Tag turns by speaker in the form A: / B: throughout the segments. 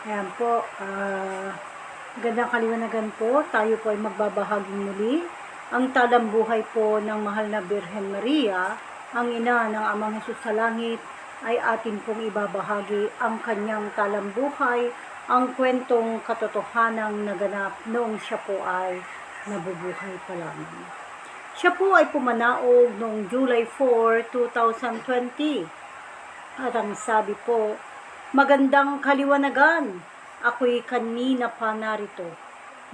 A: Ayan po, gandang kaliwanagan po. Tayo po ay magbabahagi muli. Ang talambuhay po ng mahal na Birhen Maria, ang ina ng Amang Hesus sa Langit, ay atin pong ibabahagi ang kanyang talambuhay, ang kwentong katotohanang naganap noong siya po ay nabubuhay pa lamang. Siya po ay pumanaog noong July 4, 2020. At ang sabi po, magandang kaliwanagan, ako'y kanina pa narito.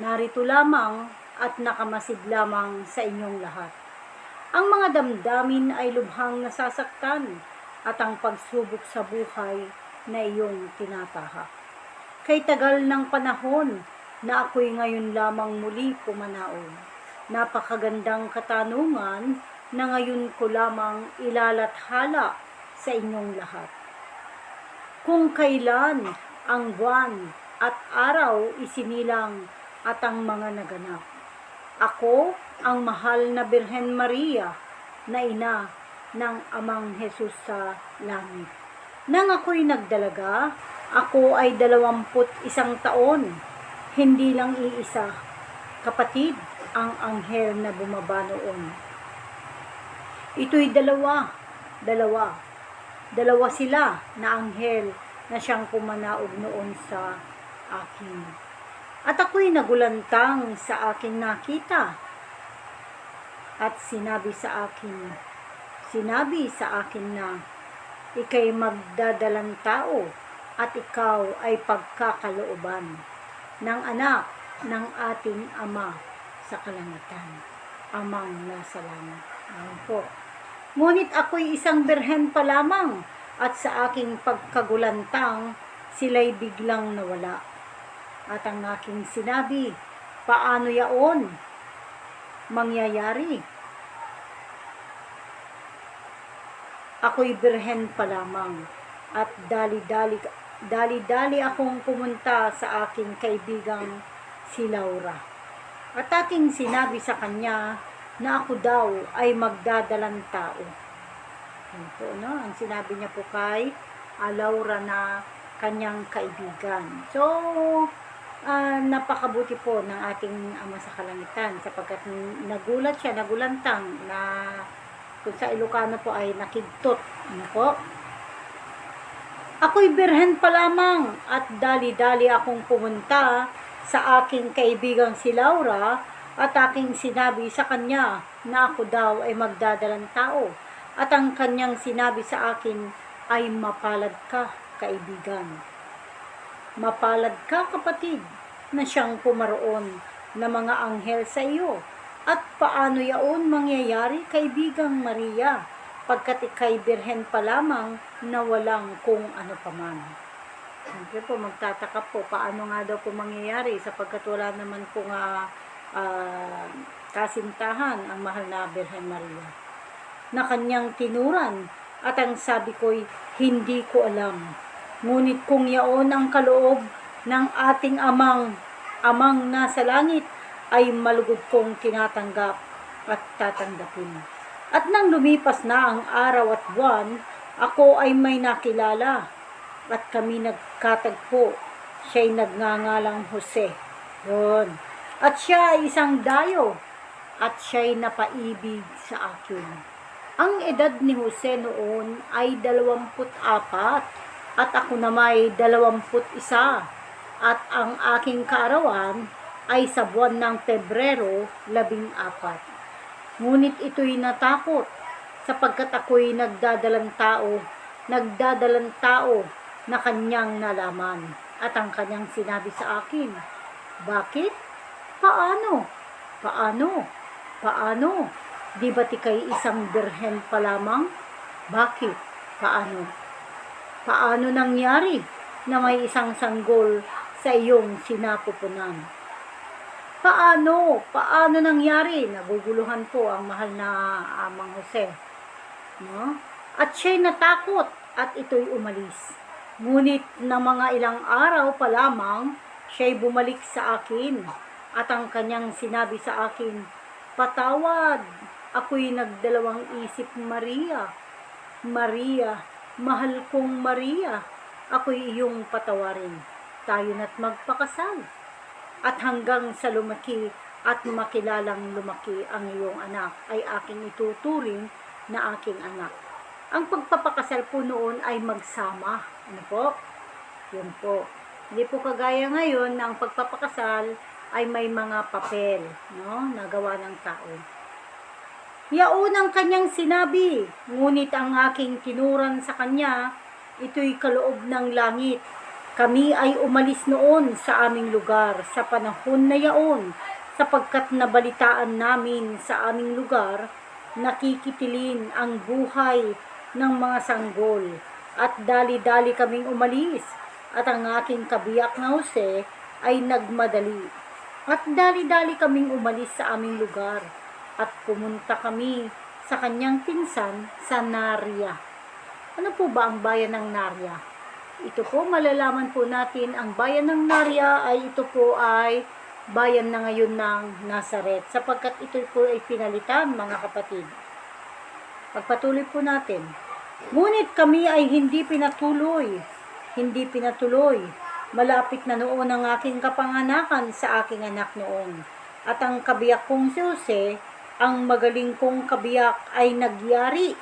A: Narito lamang at nakamasid lamang sa inyong lahat. Ang mga damdamin ay lubhang nasasaktan at ang pagsubok sa buhay na iyong tinatahak. Kay tagal ng panahon na ako'y ngayon lamang muli pumanaog. Napakagandang katanungan na ngayon ko lamang ilalathala sa inyong lahat. Kung kailan ang buwan at araw isinilang at ang mga naganap. Ako ang mahal na Birhen Maria na ina ng Amang Hesus sa Langit. Nang ako'y nagdalaga, ako ay 21 taon. Hindi lang iisa, kapatid, ang anghel na bumaba noon. Ito'y dalawa sila na anghel na siyang pumanaog noon sa akin. At ako'y nagulantang sa aking nakita. At sinabi sa akin na ika'y magdadalang tao at ikaw ay pagkakalooban ng anak ng ating Ama sa kalangitan, Amang nasa langit. Ayan po. Ngunit ako'y isang birhen pa lamang at sa aking pagkagulantang sila'y biglang nawala. At ang aking sinabi, paano yaon mangyayari? Ako'y birhen pa lamang at dali-dali akong pumunta sa aking kaibigang si Laura. At aking sinabi sa kanya na ako daw ay magdadalang tao. Yan po, no? Ang sinabi niya po kay Laura na kanyang kaibigan. So, napakabuti po ng ating Ama sa Kalangitan sapagkat nagulantang na kung sa Ilocano po ay nakidtot. Ano po? Ako'y birhen pa lamang at dali-dali akong pumunta sa aking kaibigang si Laura at aking sinabi sa kanya na ako daw ay magdadalang tao. At ang kanyang sinabi sa akin ay mapalad ka, kaibigan. Mapalad ka, kapatid, na siyang pumaroon na mga anghel sa iyo. At paano yaon mangyayari, kaibigang Maria, pagkat ika'y birhen pa lamang na walang kung ano paman. Siyempre po, magtataka po, paano nga daw po mangyayari sapagkat wala naman po nga kasintahan ang mahal na Birhen Maria na kanyang tinuran. At ang sabi ko'y hindi ko alam, ngunit kung yaon ang kaloob ng ating amang nasa langit ay malugod kong tinatanggap at tatanggapin. At nang lumipas na ang araw at buwan, ako ay may nakilala at kami nagkatagpo. Siya'y nagngangalang Jose. Yun. At siya ay isang dayo at siya'y napaibig sa akin. Ang edad ni Jose noon ay 24 at ako na may 21 at ang aking kaarawan ay sa buwan ng Pebrero 14. Ngunit ito'y natakot sapagkat ako'y nagdadalang tao na kanyang nalaman. At ang kanyang sinabi sa akin, bakit? Paano? Di ba't ika'y isang birhen pa lamang? Bakit? Paano nangyari na may isang sanggol sa iyong sinapupunan? Paano nangyari? Naguguluhan po ang mahal na Amang Jose. No? At siya'y natakot at ito'y umalis. Ngunit na mga ilang araw pa lamang, siya'y bumalik sa akin. At ang kanyang sinabi sa akin, patawad, ako'y nagdalawang isip, Maria, mahal kong Maria, ako'y iyong patawarin. tayo na't magpakasal. At hanggang sa lumaki at makilalang lumaki ang iyong anak, ay aking ituturing na aking anak. Ang pagpapakasal po noon ay magsama. Ano po? Yun po. Hindi po kagaya ngayon na ang pagpapakasal ay may mga papel, no, nagawa ng tao. Yaon ang kanyang sinabi, ngunit ang aking tinuran sa kanya, ito'y kaloob ng langit. Kami ay umalis noon sa aming lugar sa panahon na yaon, sapagkat nabalitaan namin sa aming lugar, nakikitilin ang buhay ng mga sanggol. At dali-dali kaming umalis, at ang aking kabiyak na Jose ay nagmadali. At dali-dali kaming umalis sa aming lugar, at pumunta kami sa kanyang pinsan sa Narya. Ano po ba ang bayan ng Narya? Ito po, malalaman po natin, ang bayan ng Narya ay ito po ay bayan na ngayon ng Nazaret, sapagkat ito po ay pinalitan, mga kapatid. Pagpatuloy po natin. Ngunit kami ay hindi pinatuloy. Malapit na noon ang aking kapanganakan sa aking anak noon. At ang kabiyak kong si Jose, ang magaling kong kabiyak ay nagyari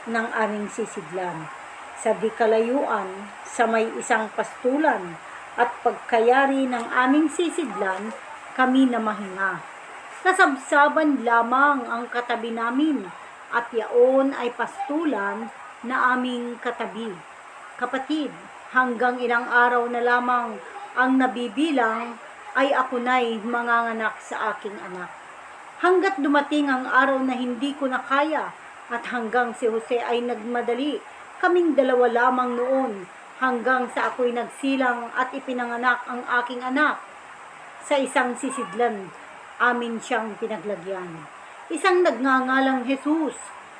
A: ng aming sisidlan. Sa di kalayuan, sa may isang pastulan, at pagkayari ng aming sisidlan, kami na mahinga. Kasabsaban lamang ang katabi namin, at yaon ay pastulan na aming katabi. Kapatid, hanggang ilang araw na lamang ang nabibilang, ay ako na'y manganganak sa aking anak. Hanggat dumating ang araw na hindi ko na kaya, at hanggang si Jose ay nagmadali, kaming dalawa lamang noon, hanggang sa ako'y nagsilang at ipinanganak ang aking anak. Sa isang sisidlan, amin siyang pinaglagyan. Isang nagngangalang Jesus,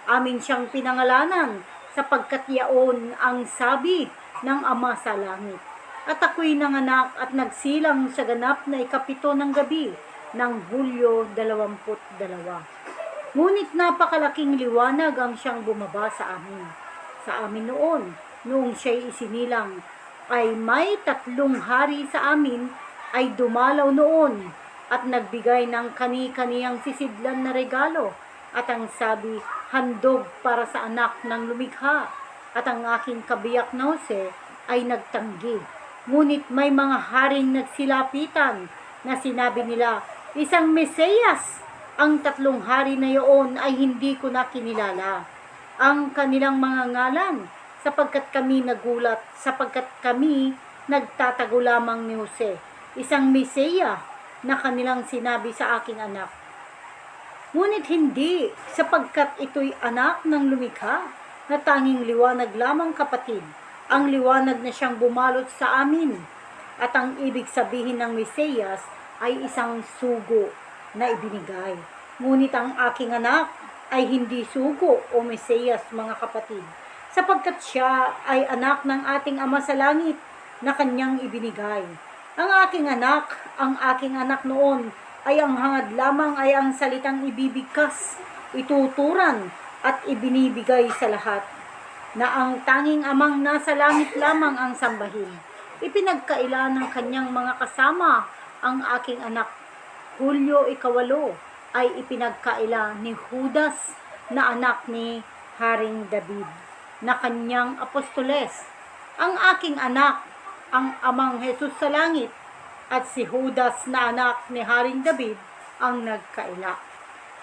A: amin siyang pinangalanan, sapagkat yaon ang sabi ng Ama sa langit. At ako'y nanganak at nagsilang sa ganap na 7 ng gabi ng Hulyo 22. Ngunit napakalaking liwanag ang siyang bumaba sa amin. Sa amin noong siya'y isinilang, ay may 3 hari sa amin ay dumalaw noon at nagbigay ng kani-kaniyang sisidlan na regalo. At ang sabi, handog para sa anak ng lumikha. At ang aking kabiyak na Jose ay nagtanggi. Ngunit may mga haring nagsilapitan na sinabi nila, isang Mesiyas. Ang 3 hari na iyon ay hindi ko na kinilala ang kanilang mga ngalan, sapagkat kami nagulat, sapagkat kami nagtatago lamang ni Jose. Isang Mesiyas na kanilang sinabi sa aking anak. Ngunit hindi, sapagkat ito'y anak ng lumikha, na tanging liwanag lamang, kapatid, ang liwanag na siyang bumalot sa amin. At ang ibig sabihin ng Mesiyas ay isang sugo na ibinigay. Ngunit ang aking anak ay hindi sugo o Mesiyas, mga kapatid, sapagkat siya ay anak ng ating Ama sa langit na kanyang ibinigay. Ang aking anak noon ay ang hangad lamang ay ang salitang ibibigkas, ituturan at ibinibigay sa lahat, na ang tanging Amang nasa langit lamang ang sambahin. Ipinagkaila ng kanyang mga kasama ang aking anak. Hulyo 8 ay ipinagkaila ni Judas na anak ni Haring David, na kanyang apostoles. Ang aking anak, ang Amang Jesus sa langit, at si Judas na anak ni Haring David ang nagkaila.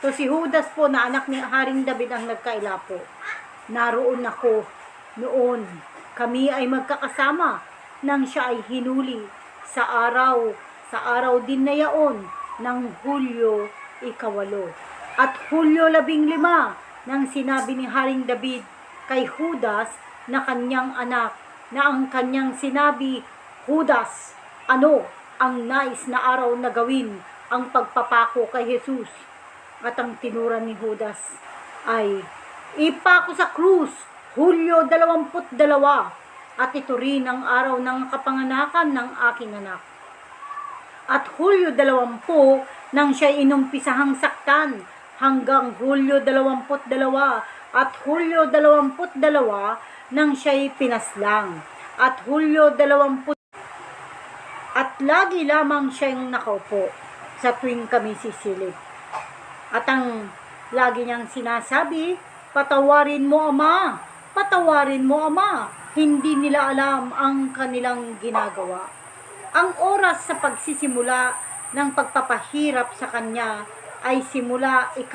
A: So si Judas po na anak ni Haring David ang nagkaila po. Naroon ako noon. Kami ay magkakasama nang siya ay hinuli sa araw din na yaon ng Hulyo 8. At Hulyo 15 nang sinabi ni Haring David kay Judas na kanyang anak, na ang kanyang sinabi, Judas, ano ang nais na araw na gawin ang pagpapako kay Jesus? At ang tinuran ni Judas ay, ipako sa krus, Hulyo 22, at ito rin ang araw ng kapanganakan ng aking anak. At Hulyo 20 nang siya inumpisahang saktan, hanggang Hulyo 22, at Hulyo 22 nang siya'y pinaslang, at Hulyo 23 lagi lamang siyang nakaupo sa tuwing kami sisilip. At ang lagi niyang sinasabi, patawarin mo Ama, patawarin mo Ama. Hindi nila alam ang kanilang ginagawa. Ang oras sa pagsisimula ng pagpapahirap sa kanya ay simula 6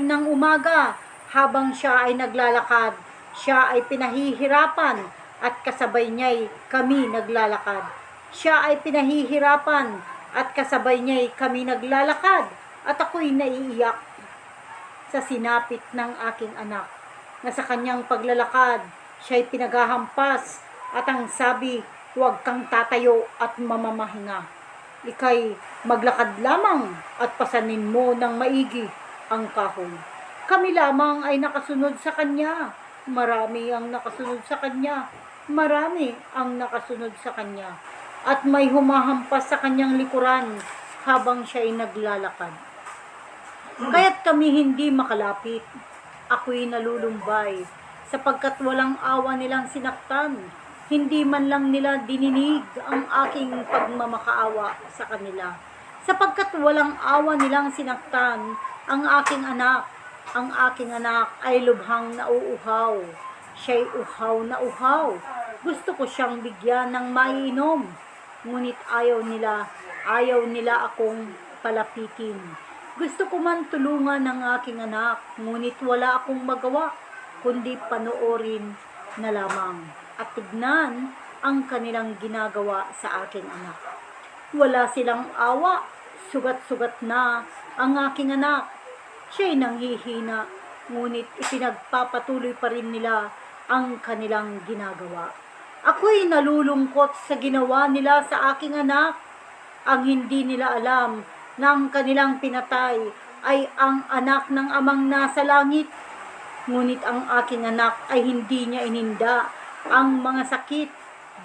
A: ng umaga. Habang siya ay naglalakad, siya ay pinahihirapan at kasabay niya'y kami naglalakad. Siya ay pinahihirapan at kasabay niya'y kami naglalakad. At ako'y naiiyak sa sinapit ng aking anak na sa kanyang paglalakad, siya'y pinaghahampas at ang sabi, huwag kang tatayo at mamamahinga. Ika'y maglakad lamang at pasanin mo ng maigi ang kahoy. Kami lamang ay nakasunod sa kanya. Marami ang nakasunod sa kanya. Marami ang nakasunod sa kanya. At may humahampas sa kanyang likuran habang siya'y naglalakad. Kaya't kami hindi makalapit. Ako'y nalulumbay sapagkat walang awa nilang sinaktan. Hindi man lang nila dininig ang aking pagmamakaawa sa kanila. Sapagkat walang awa nilang sinaktan ang aking anak. Ang aking anak ay lubhang nauuhaw. Siya'y uhaw na uhaw. Gusto ko siyang bigyan ng maiinom. Ngunit ayaw nila akong palapitin. Gusto ko man tulungan ng aking anak, ngunit wala akong magawa, kundi panoorin na lamang at tignan ang kanilang ginagawa sa aking anak. Wala silang awa, sugat-sugat na ang aking anak. Siya'y nanghihina, ngunit ipinagpapatuloy pa rin nila ang kanilang ginagawa. Ako'y nalulungkot sa ginawa nila sa aking anak. Ang hindi nila alam na ang kanilang pinatay ay ang anak ng amang nasa langit. Ngunit ang aking anak ay hindi niya ininda ang mga sakit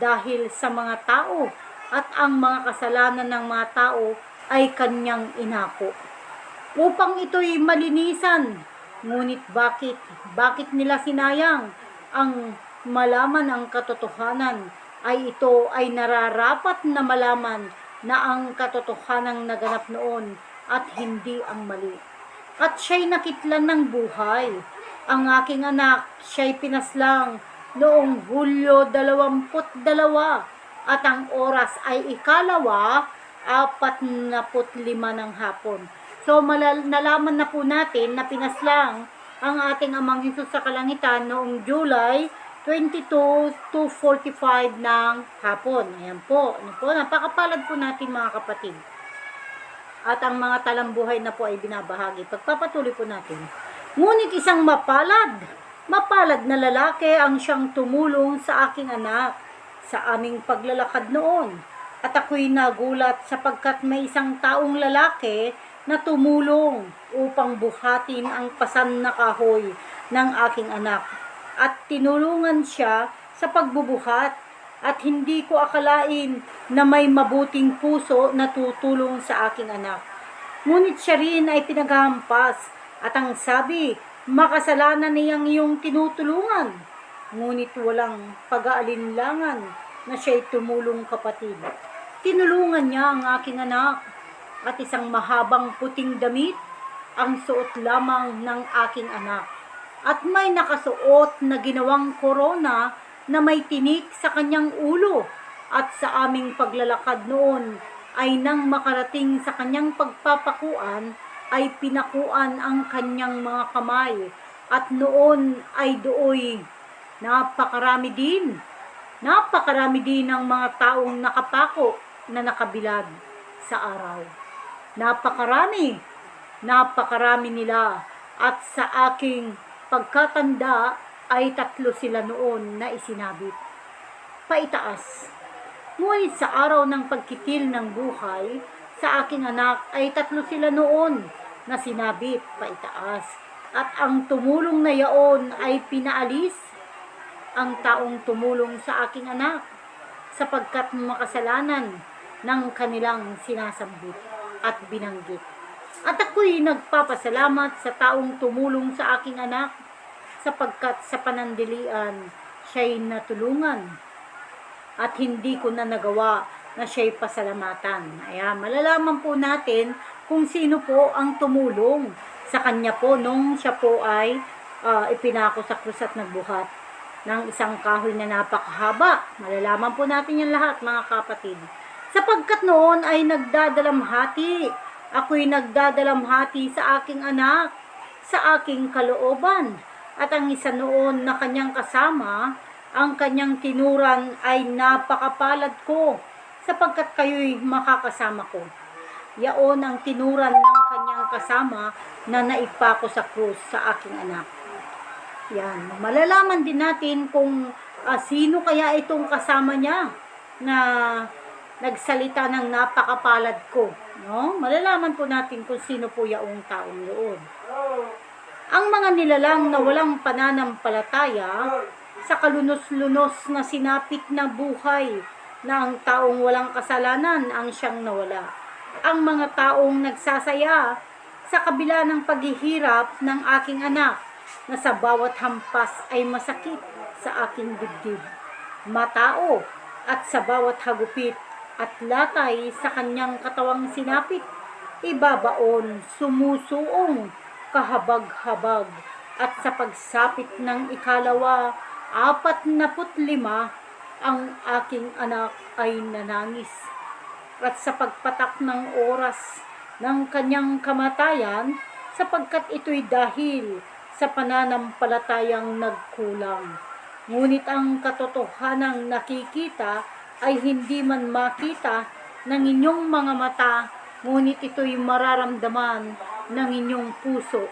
A: dahil sa mga tao at ang mga kasalanan ng mga tao ay kanyang inako. Upang ito'y malinisan, ngunit bakit nila sinayang ang malaman ang katotohanan ay ito ay nararapat na malaman na ang katotohanang naganap noon at hindi ang mali. At siya'y nakitlan ng buhay. Ang aking anak, siya'y pinaslang noong Hulyo 22 at ang oras ay 2:45 ng hapon. So nalaman na po natin na pinaslang ang ating Amang Hesus sa kalangitan noong July 22 to 45 ng hapon. Ayan po. Napakapalad po natin mga kapatid. At ang mga talambuhay na po ay binabahagi. Pagpapatuloy po natin. Ngunit isang mapalad na lalaki ang siyang tumulong sa aking anak sa aming paglalakad noon. At ako'y nagulat sapagkat may isang taong lalaki na tumulong upang buhatin ang pasan na kahoy ng aking anak. At tinulungan siya sa pagbubuhat at hindi ko akalain na may mabuting puso na tutulong sa aking anak. Ngunit siya rin ay pinaghampas at ang sabi, makasalanan niyang iyong tinutulungan. Ngunit walang pag-aalinlangan na siya'y tumulong kapatid. Tinulungan niya ang aking anak at isang mahabang puting damit ang suot lamang ng aking anak. At may nakasuot na ginawang korona na may tinik sa kanyang ulo at sa aming paglalakad noon ay nang makarating sa kanyang pagpapakuan ay pinakuan ang kanyang mga kamay at noon ay dooy napakarami din ng mga taong nakapako na nakabilad sa araw. Napakarami nila at sa aking pagkatanda ay 3 sila noon na isinabit paitaas. Ngunit sa araw ng pagkitil ng buhay sa aking anak ay 3 sila noon na sinabit paitaas. At ang tumulong na yaon ay pinaalis ang taong tumulong sa aking anak sapagkat makasalanan ng kanilang sinasambit at binanggit. At ako'y nagpapasalamat sa taong tumulong sa aking anak sapagkat sa panandalian siya'y natulungan. at hindi ko na nagawa na siya'y pasalamatan. Ayan, malalaman po natin kung sino po ang tumulong sa kanya po nung siya po ay ipinako sa krus at nagbuhat ng isang kahoy na napakahaba. Malalaman po natin yan lahat, mga kapatid. Sapagkat noon ay nagdadalamhati. Ako'y nagdadalamhati sa aking anak, sa aking kalooban. At ang isa noon na kanyang kasama, ang kanyang tinuran ay napakapalad ko, sapagkat kayo'y makakasama ko. Yaon ang tinuran ng kanyang kasama na naipako sa krus sa aking anak. Yan. Malalaman din natin kung sino kaya itong kasama niya na nagsalita ng napakapalad ko. No? Malalaman po natin kung sino po yaong taong yun. Ang mga nilalang na walang pananampalataya sa kalunos-lunos na sinapit na buhay na ang taong walang kasalanan ang siyang nawala. Ang mga taong nagsasaya sa kabila ng paghihirap ng aking anak na sa bawat hampas ay masakit sa aking dibdib. Matao at sa bawat hagupit at latay sa kanyang katawang sinapit, ibabaon, sumusuong, kahabag-habag, at sa pagsapit ng 45, ang aking anak ay nanangis. At sa pagpatak ng oras ng kanyang kamatayan, sapagkat ito'y dahil sa pananampalatayang nagkulang. Ngunit ang katotohanang nakikita ay hindi man makita ng inyong mga mata, ngunit ito'y mararamdaman ng inyong puso.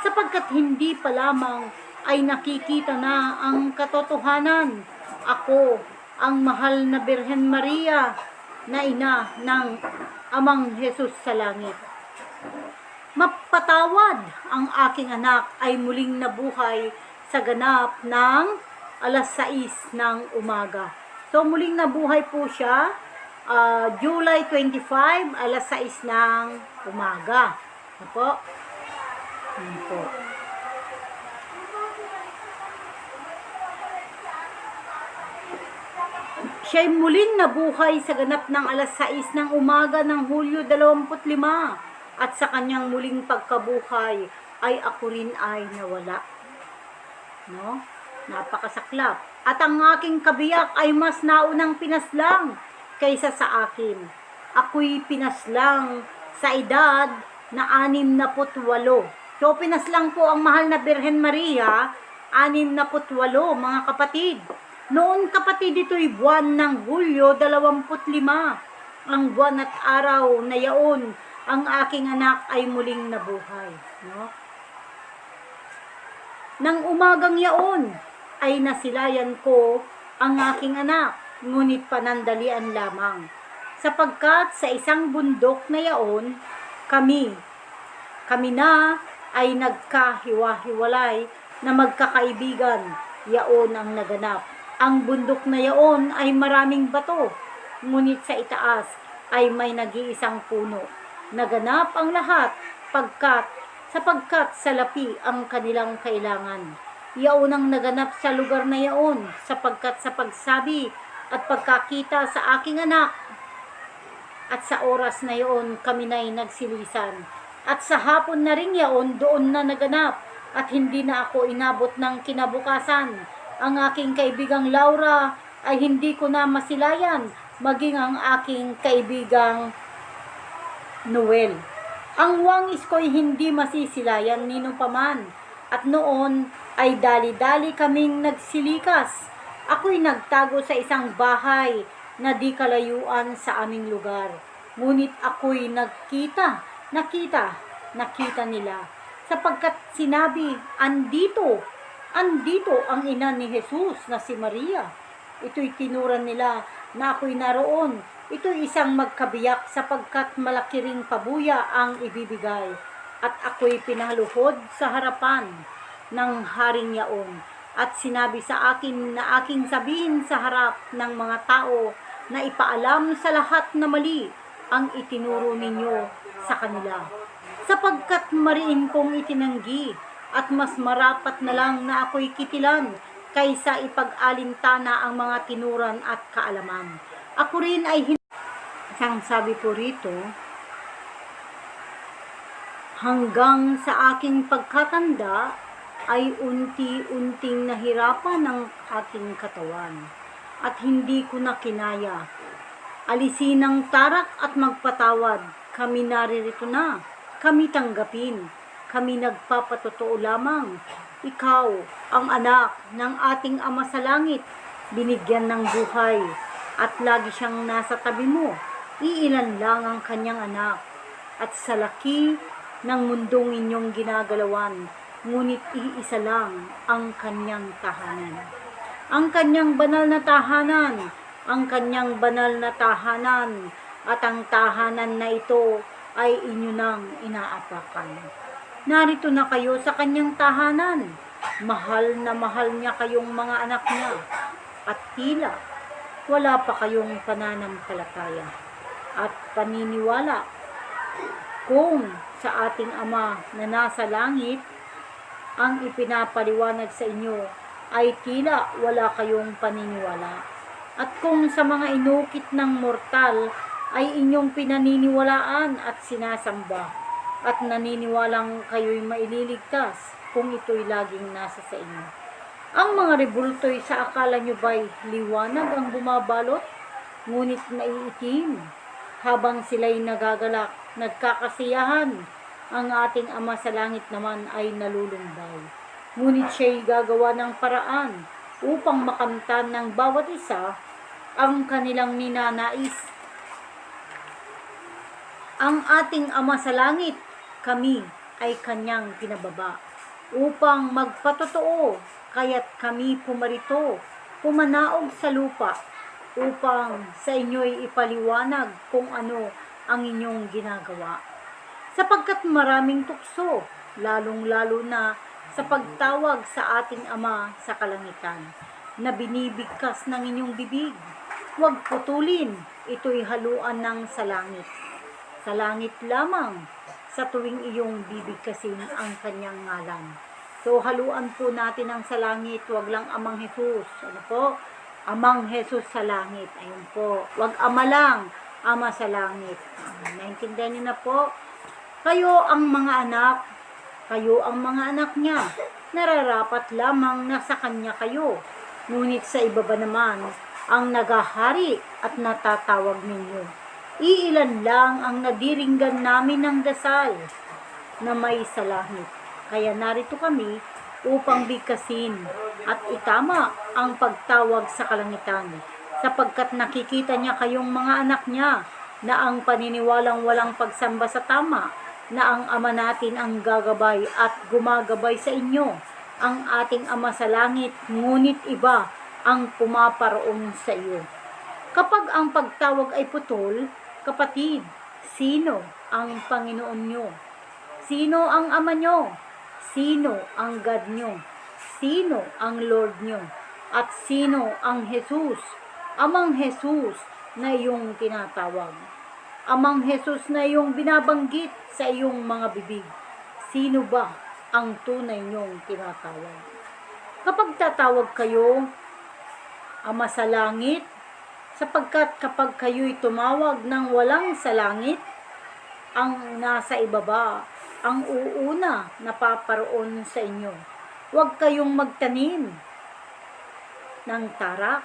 A: Sapagkat hindi pa lamang ay nakikita na ang katotohanan. Ako, ang mahal na Birhen Maria, na ina ng Amang Jesus sa langit. Mapatawad ang aking anak ay muling nabuhay sa ganap ng 6:00 ng umaga. So muling nabuhay po siya July 25, 6:00 ng umaga. Ano po? Ano po? Siya'y muling nabuhay sa ganap ng 6:00 ng umaga ng Hulyo 25, at sa kanyang muling pagkabuhay ay ako rin ay nawala. No? Napakasaklap. At ang aking kabiyak ay mas naunang pinaslang kaysa sa akin. Ako'y pinaslang sa edad na 68. So pinaslang po ang mahal na Birhen Maria, 68, mga kapatid. Noon, kapatid, ito'y buwan ng Hulyo 25. Ang buwan at araw na yaon, ang aking anak ay muling nabuhay. No? Nang umagang yaon, ay nasilayan ko ang aking anak, ngunit panandalian lamang. Sapagkat sa isang bundok na yaon, kami na ay nagkahiwa-hiwalay na magkakaibigan, yaon ang naganap. Ang bundok na yaon ay maraming bato, ngunit sa itaas ay may nag-iisang puno. Naganap ang lahat sapagkat salapi ang kanilang kailangan. Yaon ang naganap sa lugar na yaon, sapagkat sa pagsabi at pagkakita sa aking anak, at sa oras na yaon kami na'y nagsilisan. At sa hapon na rin yaon, doon na naganap, at hindi na ako inabot ng kinabukasan. Ang aking kaibigang Laura ay hindi ko na masilayan, maging ang aking kaibigang Noel. Ang wangis ko'y hindi masisilayan nino paman, at noon ay dali-dali kaming nagsilikas. Ako'y nagtago sa isang bahay na di kalayuan sa aming lugar. Ngunit ako'y nakita nila, sapagkat sinabi, andito ang ina ni Jesus na si Maria. Ito'y tinuran nila na ako'y naroon. Ito'y isang magkabiyak, sapagkat malaki ring pabuya ang ibibigay. At ako'y pinaluhod sa harapan ng haring yaon. At sinabi sa akin na aking sabihin sa harap ng mga tao na ipaalam sa lahat na mali ang itinuro ninyo sa kanila. Sapagkat mariin kong itinanggi, at mas marapat na lang na ako'y kitilan kaysa ipag-alintana ang mga tinuran at kaalaman. Ako rin ay isang sabi po rito, hanggang sa aking pagkatanda ay unti-unting nahirapan ng aking katawan at hindi ko na kinaya. Alisin ang tarak at magpatawad. Kami naririto na. Kami tanggapin. Kami nagpapatotoo lamang. Ikaw, ang anak ng ating Ama sa Langit, binigyan ng buhay at lagi siyang nasa tabi mo. Iilan lang ang kanyang anak at sa laki ng mundong inyong ginagalawan, ngunit iisa lang ang kanyang tahanan. Ang kanyang banal na tahanan, ang kanyang banal na tahanan, at ang tahanan na ito ay inyo nang inaapakan. Narito na kayo sa kanyang tahanan. Mahal na mahal niya kayong mga anak niya. At tila wala pa kayong pananampalataya at paniniwala. Kung sa ating Ama na nasa langit ang ipinapaliwanag sa inyo, ay tila wala kayong paniniwala. At kung sa mga inukit ng mortal ay inyong pinaniniwalaan at sinasamba, at naniniwalang kayo'y maililigtas kung ito'y laging nasa sa inyo. Ang mga rebulto'y sa akala nyo ba'y liwanag ang bumabalot, ngunit naiitim, habang sila'y nagagalak, nagkakasiyahan, ang ating Ama sa Langit naman ay nalulumbay. Ngunit siya'y gagawa ng paraan upang makamtan ng bawat isa ang kanilang ninanais. Ang ating Ama sa Langit, kami ay kanyang pinababa upang magpatotoo, kaya't kami pumarito, pumanaog sa lupa upang sa inyo'y ipaliwanag kung ano ang inyong ginagawa. Sapagkat maraming tukso, lalong-lalo na sa pagtawag sa ating Ama sa kalangitan, na binibigkas ng inyong bibig. Huwag putulin, ito'y haluan ng sa langit. Sa langit lamang, sa tuwing iyong bibigkasin ang kanyang ngalan. So, haluan po natin ang sa langit, huwag lang Amang Jesus. Ano po? Amang Jesus sa langit. Ayun po. Huwag Ama lang, Ama sa langit. Naintindihan niyo na po? Kayo ang mga anak, kayo ang mga anak niya. Nararapat lamang na sa kanya kayo. Ngunit sa ibaba naman, ang nagahari at natatawag ninyo. Iilan lang ang nadiringgan namin ng dasal na may sa langit. Kaya narito kami upang bigkasin at itama ang pagtawag sa kalangitan, sapagkat nakikita niya kayong mga anak niya na ang paniniwalang walang pagsamba sa tama, na ang Ama natin ang gagabay at gumagabay sa inyo, ang ating Ama sa Langit, ngunit iba ang pumaparoon sa iyo. Kapag ang pagtawag ay putol, kapatid, sino ang Panginoon nyo? Sino ang Ama nyo? Sino ang God nyo? Sino ang Lord nyo? At sino ang Jesus? Amang Jesus na iyong tinatawag. Amang Jesus na iyong binabanggit sa iyong mga bibig. Sino ba ang tunay niyong tinatawag? Kapag tatawag kayo, Ama sa Langit, sapagkat kapag kayo'y tumawag ng walang sa langit, ang nasa ibaba, ang uuna na paparoon sa inyo. Huwag kayong magtanim ng tarak.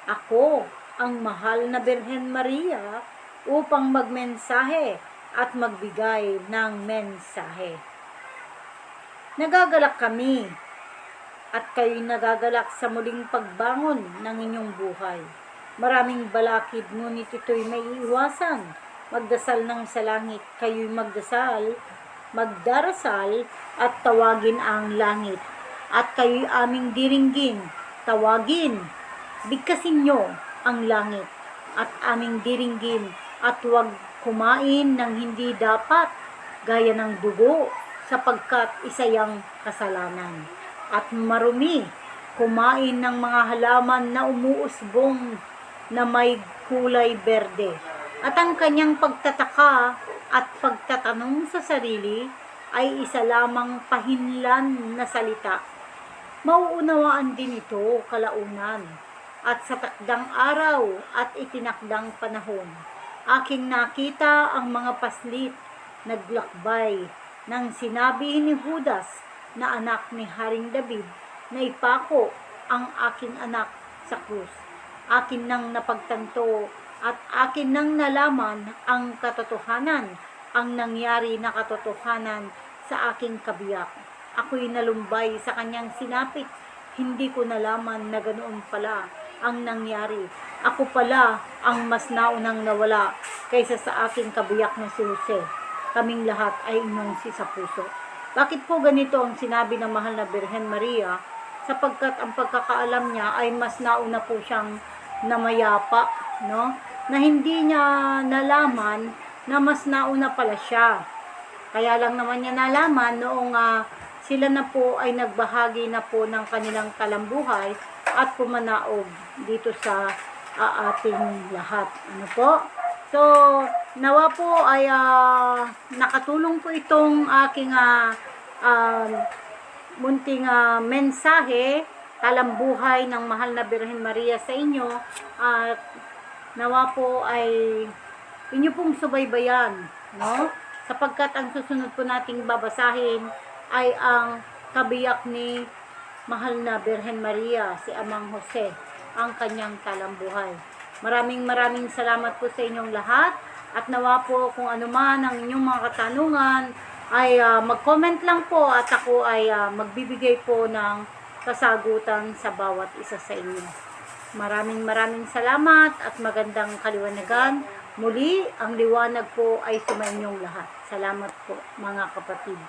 A: Ako, ang mahal na Birhen Maria, upang magmensahe at magbigay ng mensahe. Nagagalak kami at kayo'y nagagalak sa muling pagbangon ng inyong buhay. Maraming balakid, ngunit ito'y may iwasan. Magdasal ng sa langit, kayo'y magdarasal at tawagin ang langit. At kayo'y aming diringgin, tawagin, bigkasin nyo ang langit at aming diringgin, at huwag kumain ng hindi dapat, gaya ng dugo, sapagkat isa yang kasalanan. At marumi, kumain ng mga halaman na umuusbong na may kulay berde. At ang kanyang pagtataka at pagtatanong sa sarili ay isa lamang pahinlan na salita. mauunawaan din ito kalaunan at sa takdang araw at itinakdang panahon. Aking nakita ang mga paslit naglakbay nang sinabi ni Judas na anak ni Haring David na ipako ang aking anak sa krus. Akin nang napagtanto at akin nang nalaman ang katotohanan, ang nangyari na katotohanan sa aking kabiyak. Ako'y nalumbay sa kanyang sinapit, hindi ko nalaman na ganoon pala ang nangyari. Ako pala ang mas naunang nawala kaysa sa aking kabiyak na si Jose. Kaming lahat ay inungsi sa puso. Bakit po ganito ang sinabi ng mahal na Birhen Maria? Sapagkat ang pagkakaalam niya ay mas nauna po siyang namayapa, no? Na hindi niya nalaman na mas nauna pala siya. Kaya lang naman niya nalaman noong sila na po ay nagbahagi na po ng kanilang talambuhay at pumanaog dito sa ating lahat. Ano po? So, nawa po ay nakatulong po itong aking munting mensahe, talambuhay ng mahal na Birhen Maria sa inyo. At nawa po ay inyo pong subaybayan, no? Sapagkat ang susunod po nating babasahin ay ang kabiyak ni mahal na Birhen Maria, si Amang Jose, ang kanyang talambuhay. Maraming salamat po sa inyong lahat at nawa po kung ano man ang inyong mga katanungan ay mag-comment lang po at ako ay magbibigay po ng kasagutan sa bawat isa sa inyo. Maraming salamat at magandang kaliwanagan. Muli, ang liwanag po ay sumainyong lahat. Salamat po mga kapatid.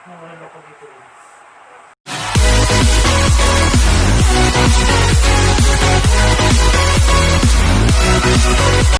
B: Wala na po dito.